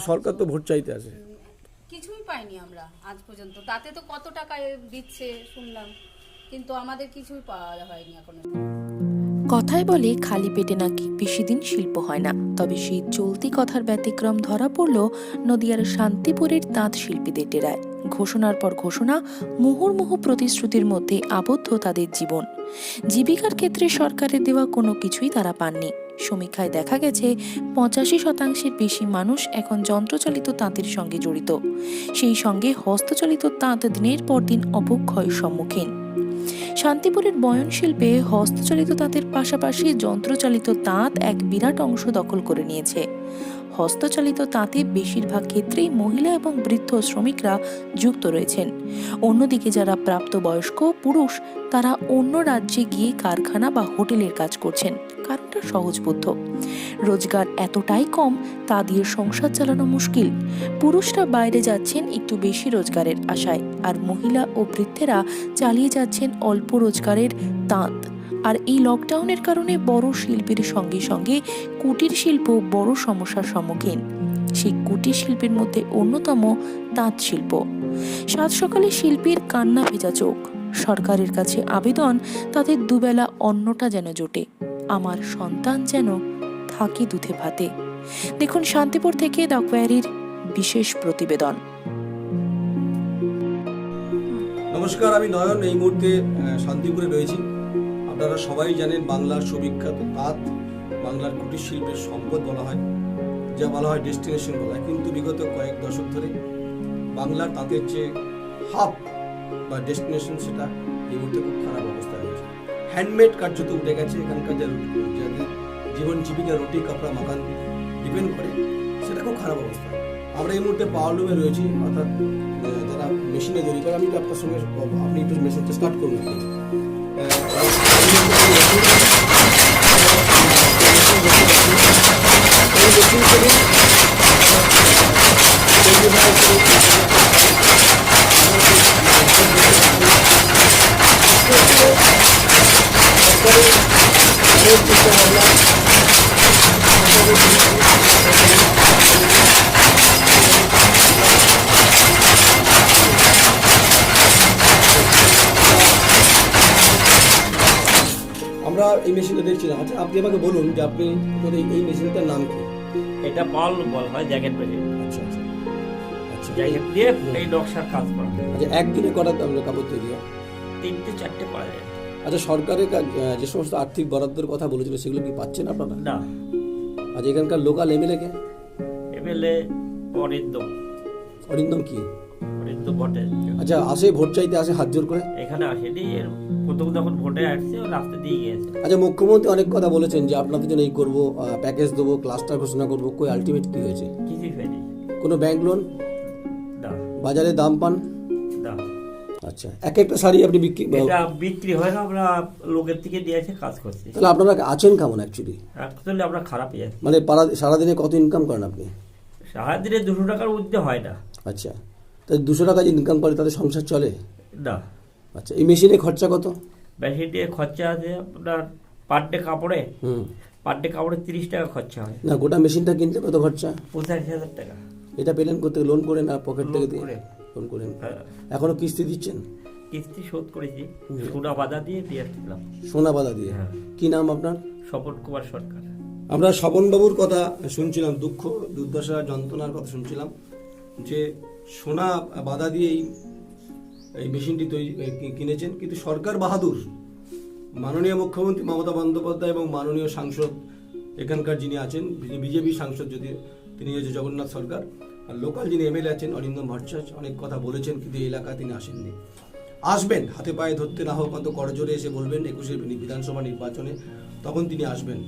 সরকার তো ভোট চাইতে আসে। কিছুই পাইনি আমরা আজ পর্যন্ত। তাতে তো কত টাকা দিচ্ছে শুনলাম, কিন্তু আমাদের কিছুই পাওয়া হয়নি এখনো। কথায় বলে খালি পেটে নাকি বেশি দিন শিল্প হয় না, তবে সেই চলতি কথার ব্যতিক্রম ধরা পড়ল নদিয়ার শান্তিপুরের তাঁত শিল্পীদের ডেরায়। ঘোষণার পর ঘোষণা, মুহুর্মুহু প্রতিশ্রুতির মধ্যে আবদ্ধ তাদের জীবন। জীবিকার ক্ষেত্রে সরকারের দেওয়া কোনো কিছুই তারা পাননি। সমীক্ষায় দেখা গেছে 85% বেশি মানুষ এখন যন্ত্রচালিত তাঁতের সঙ্গে জড়িত। সেই সঙ্গে হস্তচালিত তাঁত দিনের পর দিন অবক্ষয়ের সম্মুখীন। শান্তিপুরের বয়ন শিল্পে হস্তচালিত তাঁতের পাশাপাশি যন্ত্রচালিত তাঁত এক বিরাট অংশ দখল করে নিয়েছে। হস্তচালিত তাঁতে বেশিরভাগ ক্ষেত্রেই মহিলা এবং বৃদ্ধ শ্রমিকরা যুক্ত রয়েছেন। অন্যদিকে যারা প্রাপ্তবয়স্ক পুরুষ, তারা অন্য রাজ্যে গিয়ে কারখানা বা হোটেলের কাজ করছেন। কারণটা সহজবোধ্য, রোজগার এতটাই কম তা দিয়ে সংসার চালানো মুশকিল। পুরুষরা বাইরে যাচ্ছেন একটু বেশি রোজগারের আশায়, আর মহিলা ও বৃদ্ধেরা চালিয়ে যাচ্ছেন অল্প রোজগারের তাঁত। আর এই লকডাউনের কারণে বড় শিল্পের সঙ্গে সঙ্গে কুটির শিল্প বড় সমস্যার সম্মুখীন। সেই কুটির শিল্পের মধ্যে অন্যতম তাঁত শিল্প। সাত সকালে শিল্পীর কান্না ভেজা চোখ। সরকারের কাছে আবেদন, তাদের দুবেলা অন্নটা যেন জোটে, আমার সন্তান যেন থাকে দুধে ভাতে। দেখুন শান্তিপুর থেকে দ্য কোয়ারির বিশেষ প্রতিবেদন। নমস্কার, আমি নয়ন। এই মুহূর্তে শান্তিপুরে রয়েছি। আপনারা সবাই জানেন বাংলার সুবিখ্যাত তাঁত, বাংলার কুটির শিল্পের সম্পদ বলা হয়, যা বলা হয় ডেস্টিনেশন বলা হয়। কিন্তু বিগত কয়েক দশক ধরে বাংলার তাঁতের যে হাব বা ডেস্টিনেশন, সেটা এই মুহূর্তে খুব খারাপ অবস্থা রয়েছে। হ্যান্ডমেড কার্যত উঠে গেছে। এখানকার যাদের জীবন জীবিকা রুটি কাপড়া মাকান ডিপেন্ড করে, সেটা খুব খারাপ অবস্থা। আমরা এই মুহূর্তে পাওয়ারলুমে রয়েছি, অর্থাৎ যারা মেশিনে তৈরি করে। আমি আপনার সঙ্গে, আপনি একটু মেশিনটা স্টার্ট করুন। আমরা এই মেশিনটা দেখছিলাম। আচ্ছা, আপনি আমাকে বলুন যে আপনি এই মেশিনটার নাম কি? এটা পাল বলা হয়, জ্যাকেট পেজে। আচ্ছা আচ্ছা আচ্ছা, জ্যাকেট দিয়ে এই নকশার কাজ করা। আচ্ছা, একদিনে করা কাপড় তৈরি হয়? 3-4টে করা যায়। আচ্ছা, সরকারের যে সমস্ত আর্থিক বরাদ্দের কথা বলেছিল, সেগুলো কি পাচ্ছেন আপনারা? না। আচ্ছা, এখানকার লোকাল এমএলএ কে? এমএলএ অরিন্দম। অরিন্দম কি? অরিন্দম ভট্টাচার্য। আচ্ছা, আসে ভোট চাইতে আসে হাত জোর করে? এখানে আসেনি, এর প্রথম যখন ভোটে আসছে ও রাস্তা দিয়ে গিয়েছে। আচ্ছা, মুখ্যমন্ত্রী অনেক কথা বলেছেন যে আপনাদের জন্য এই করবো, প্যাকেজ দেবো, ক্লাস্টার ঘোষণা করবো। কই আলটিমেট কি হয়েছে? কিছুই হয়নি। কোনো ব্যাংক লোন? না। বাজারে দাম পান? না। আচ্ছা, এক একটা শাড়ি আপনি এটা বিক্রি হয় না, আমরা লোকের থেকে নিয়ে এসে কাজ করছি। তাহলে আপনারা আছেন কেমন অ্যাকচুয়ালি? অ্যাকচুয়ালি আমরা খারাপই আছি। মানে সারাদিনে কত ইনকাম করেন আপনি? সারাদিনে 200 টাকার ঊর্ধ্বে হয় না। আচ্ছা, তাই 200 টাকা যে ইনকাম করে তাদের সংসার চলে? না। আচ্ছা, এই মেশিনে খরচা কত? মেশিন দিয়ে খরচা আছে আপনার পার ডে কাপড়ে। পার ডে কাপড়ে 30 টাকা খরচা হয়। না, গোটা মেশিনটা কিনতে কত খরচা? 85,000 টাকা। এটা পেলেন করতে লোন করে না পকেট থেকে দিয়ে? করে। লোন করেন। হ্যাঁ। এখনো কিস্তি দিচ্ছেন? কিস্তি শোধ করেছি, সোনা বাধা দিয়ে আসছিলাম। সোনা বাধা দিয়ে? হ্যাঁ। কি নাম আপনার? স্বপন কুমার সরকার। আমরা স্বপনবাবুর কথা শুনছিলাম, দুঃখ দুর্দশা যন্ত্রণার কথা শুনছিলাম, যে সোনা বাধা দিয়ে এই মেশিনটি তৈরি কিনেছেন। কিন্তু সরকার বাহাদুর, মাননীয় মুখ্যমন্ত্রী মমতা বন্দ্যোপাধ্যায় এবং মাননীয় সাংসদ এখানকার যিনি আছেন, বিজেপি সাংসদ, যদি তিনি হচ্ছে জগন্নাথ সরকার, আর লোকাল যিনি এমএলএ আছেন অরিন্দম ভট্টাচার্য, অনেক কথা বলেছেন, কিন্তু এই এলাকায় তিনি আসেননি। আসবেন, হাতে পায়ে ধরতে না হোক অন্ত করজোরে এসে বলবেন 21 বিধানসভা নির্বাচনে, তখন তিনি আসবেন,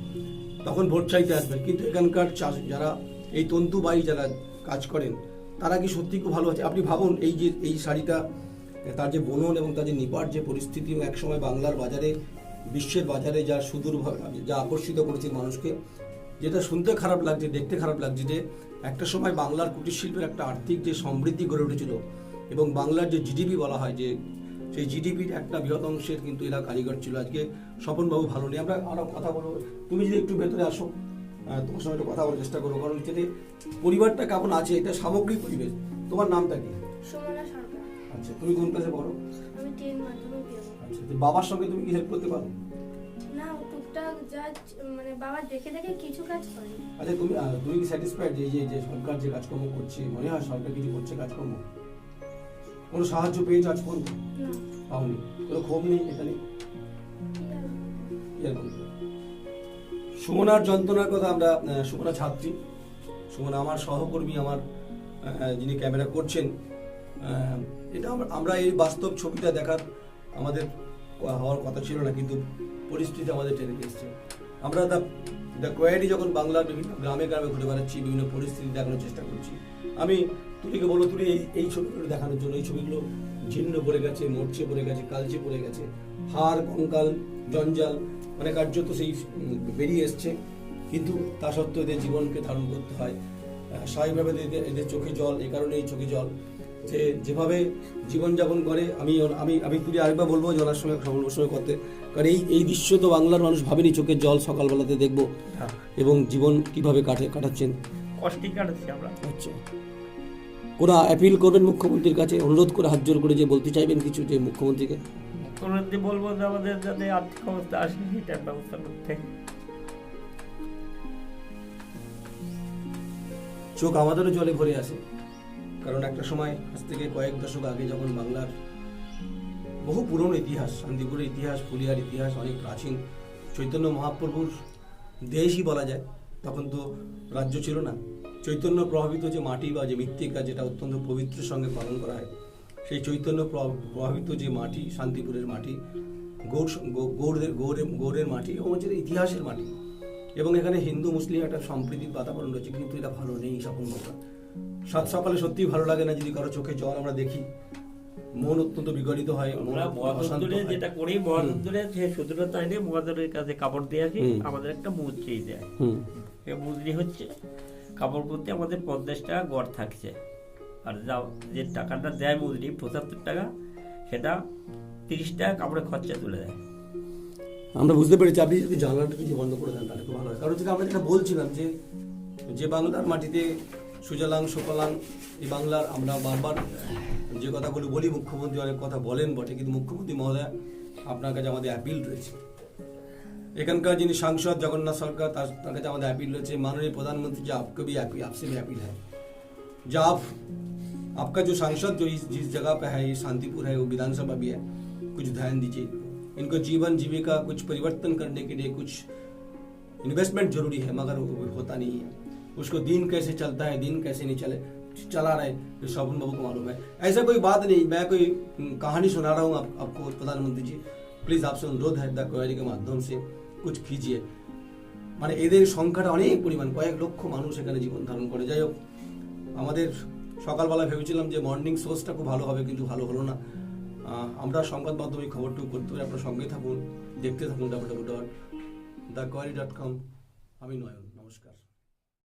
তখন ভোট চাইতে আসবেন। কিন্তু এখানকার যারা এই তন্তুবাহী যারা কাজ করেন, তারা কি সত্যি খুব ভালো আছে? আপনি ভাবুন, এই শাড়িটা, তার যে বুনন এবং তার যে নিপাট যে পরিস্থিতি, এবং একসময় বাংলার বাজারে, বিশ্বের বাজারে যা সুদূর যা আকর্ষিত করেছে মানুষকে, যেটা শুনতে খারাপ লাগছে, দেখতে খারাপ লাগছে, যে একটা সময় বাংলার কুটির শিল্পের একটা আর্থিক যে সমৃদ্ধি গড়ে উঠেছিল, এবং বাংলার যে জিডিপি বলা হয়, যে সেই জিডিপির একটা বৃহৎ অংশের কিন্তু এরা কারিগর ছিল। আজকে স্বপনবাবু ভালো নেই, আমরা আরো কথা বলবো। তুমি যদি একটু ভেতরে আসো, তোমার সঙ্গে একটু কথা বলার চেষ্টা করবো, কারণ যেতে পরিবারটা কেমন আছে এটা সামগ্রিক পরিবেশ। তোমার নামটা কি? সুমনা সরকার। আচ্ছা, তুমি কোন ক্লাসে পড়ো? আমি 10 মাধ্যমিক দেব। আচ্ছা, তো বাবার সঙ্গে তুমি কি হেল্প করতে পারো? না, টুকটাক যা মানে বাবা দেখে দেখে কিছু কাজ করে। আচ্ছা, তুমি কি স্যাটিসফাইড যে সরকার যে কাজকর্ম করছে, মনে হয় সরকার কিছু করছে কাজকর্ম? কোনো সাহায্য পেয়েছো আজ পর্যন্ত? না। পাওনি? কোনো ক্ষোভ নেই এটা নেই? সুমনার যন্ত্রণার কথা আমরা, সুমনা ছাত্রী, সুমনা আমার সহকর্মী, আমার যিনি ক্যামেরা করছেন, এটা আমরা এই বাস্তব ছবিটা দেখার আমাদের হওয়ার কথা ছিল না, কিন্তু পরিস্থিতি আমাদের টেনে এসছে। আমরা দ্য কোয়ারি যখন বাংলার বিভিন্ন গ্রামে গ্রামে ঘুরে বেড়াচ্ছি, বিভিন্ন পরিস্থিতি দেখানোর চেষ্টা করছি। আমি তুলিকে বলবো, তুলি এই ছবিগুলো দেখানোর জন্য, এই ছবিগুলো জীর্ণ পড়ে গেছে, মরচে পড়ে গেছে, কালচে পড়ে গেছে, হাড় কঙ্কাল জঞ্জাল মানে কার্যত সেই বেরিয়ে এসছে, কিন্তু তা সত্ত্বেও এদের জীবনকে ধারণ করতে হয়। স্বাভাবিকভাবে এদের চোখে জল, এই কারণে এই চোখে জল যে যেভাবে জীবনযাপন করে। আমি তুলি আরেকবার বলবো যে ওনার সঙ্গে সঙ্গে করতে, কারণ এই দৃশ্য তো বাংলার মানুষ ভাবেনি, চোখের জল সকালবেলাতে দেখবো, এবং জীবন কিভাবে কাটাচ্ছেন, কষ্টই কাটাচ্ছি আমরা। আচ্ছা, ওরা অ্যাপিল করবেন মুখ্যমন্ত্রীর কাছে, অনুরোধ করে হাত জোর করে যে বলতে চাইবেন কিছু, যে মুখ্যমন্ত্রীকে মুখ্যমন্ত্রী বলবো যে আমাদের যাতে আর্থিক অবস্থা আসে সেটার ব্যবস্থা করতে। চোখ আমাদেরও জলে ভরে আসে, কারণ একটা সময় আজ থেকে কয়েক দশক আগে যখন বাংলার বহু পুরনো ইতিহাস, শান্তিপুরের ইতিহাস, ফুলিয়ার ইতিহাস অনেক প্রাচীন, চৈতন্য মহাপ্রভুর দেশই বলা যায়, তখন তো রাজ্য ছিল না। চৈতন্য প্রভাবিত যে মাটি বা যে মৃত্তিকা, যেটা অত্যন্ত পবিত্রের সঙ্গে পালন করা হয়, সেই চৈতন্য প্রভাবিত যে মাটি, শান্তিপুরের মাটি, গৌড়ের মাটি, এবং হচ্ছে ইতিহাসের মাটি, এবং এখানে হিন্দু মুসলিম একটা সম্প্রীতির বাতাবরণ রয়েছে, কিন্তু এটা ভালো নেই স্বপন বাবা। সাত সকালে সত্যিই ভালো লাগে না যদি কারো চোখে জল আমরা দেখি, মন অত্যন্ত বিগলিত হয়। যেটা করি মহাদুরে সে শুধু তাই নেই, মহাদুরের কাছে কাপড় দিয়ে আসি, আমাদের একটা মুদ্রি দেয়। মুদ্রি হচ্ছে কাপড় করতে আমাদের 50 টাকা গড় থাকছে, আর যে টাকাটা দেয় মুদ্রি 75 টাকা, সেটা 30 টাকা কাপড়ে খরচা তুলে দেয়। আমরা বুঝতে পেরেছি, আপনি যদি জানলাটা কিছু বন্ধ করে দেন তাহলে খুব ভালো হয়, কারণ যেটা আমরা যেটা বলছিলাম যে বাংলার মাটিতে সুজলাং সুফলাং, এই বাংলার আমরা বারবার যে কথাগুলো বলি, মুখ্যমন্ত্রী অনেক কথা বলেন বটে, কিন্তু মুখ্যমন্ত্রী মহোদয় আপনার কাছে আমাদের অ্যাপিল রয়েছে। এখানকার যিনি সাংসদ জগন্নাথ সরকার, তার কাছে আমাদের অ্যাপিল রয়েছে, মাননীয় প্রধানমন্ত্রী যে आपको भी आपसे भी अपील है, जो आपका जो सांसद जो जिस जगह पे है, ये शांतिपुर है, वो विधानसभा भी है, कुछ ध्यान दीजिए। इनको जीवन जीविका कुछ परिवर्तन करने के लिए कुछ इन्वेस्टमेंट जरूरी है, मगर वो होता नहीं है। उसको दिन कैसे चलता है, दिन कैसे नहीं चला रहे, ये शोभन बाबू को मालूम है। ऐसा कोई बात नहीं, मैं कोई कहानी सुना रहा हूँ आपको। प्रधानमंत्री जी प्लीज आपसे अनुरोध है, द कोयरी के माध्यम से कुछ कीजिए। মানে এদের সংখ্যাটা অনেক পরিমাণ, কয়েক লক্ষ মানুষ এখানে জীবন ধারণ করে। যাই হোক, আমাদের সকালবেলা ভেবেছিলাম যে মর্নিং সোর্সটা খুব ভালো হবে, কিন্তু ভালো হলো না। আমরা সংবাদ মাধ্যমে খবরটুকু করতে পারি, আপনার সঙ্গে থাকুন, দেখতে থাকুন www.thequery.com। আমি নয়ন।